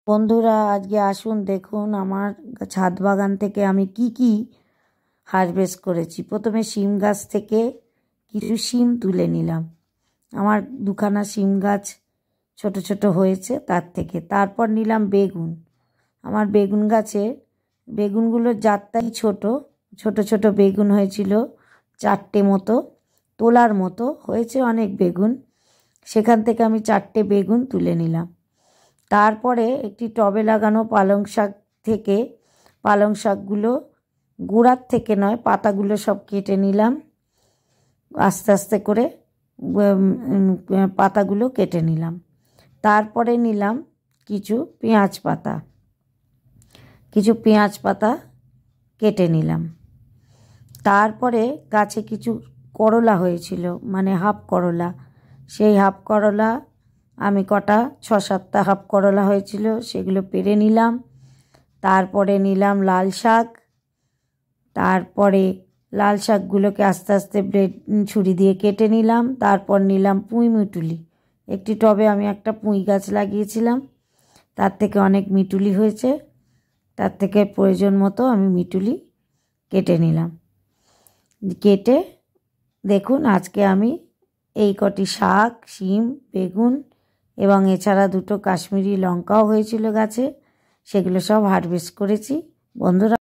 বন্ধুরা আজকে আসুন দেখুন আমার ছাদ বাগান থেকে আমি কি হারভেস্ট করেছি। প্রথমে শিম গাছ থেকে কিছু শিম তুলে নিলাম। আমার দুখানা শিম গাছ ছোট ছোট হয়েছে তার থেকে। তারপর নিলাম বেগুন। আমার বেগুন গাছে বেগুনগুলোর জাতটাই ছোট ছোট ছোট বেগুন হয়েছিল, 4টে মতো তোলার মতো হয়েছে অনেক বেগুন। সেখান থেকে আমি 4টে বেগুন তুলে নিলাম। তারপরে একটি টবে লাগানো পালং শাক থেকে পালং শাকগুলো গোড়ার থেকে নয়, পাতাগুলো সব কেটে নিলাম। আস্তে আস্তে করে পাতাগুলো কেটে নিলাম। তারপরে নিলাম কিছু পেঁয়াজ পাতা কেটে নিলাম। তারপরে গাছে কিছু করলা হয়েছিল, মানে হাফ করলা। সেই হাফ করলা আমি কটা 6-7টা হাফ করলা হয়েছিল, সেগুলো পেরে নিলাম। তারপরে নিলাম লাল শাক। তারপরে লাল শাকগুলোকে আস্তে আস্তে ছুরি দিয়ে কেটে নিলাম। তারপর নিলাম পুঁই মিটুলি। একটি টবে আমি একটা পুঁই গাছ লাগিয়েছিলাম, তার থেকে অনেক মিটুলি হয়েছে, তার থেকে প্রয়োজন মতো আমি মিটুলি কেটে নিলাম। কেটে দেখুন আজকে আমি এই কটি শাক, শিম, বেগুন এবং এছাড়া 2টো কাশ্মীরি লঙ্কাও হয়েছিল গাছে, সেগুলো সব হারভেস্ট করেছি। বন্ধুরা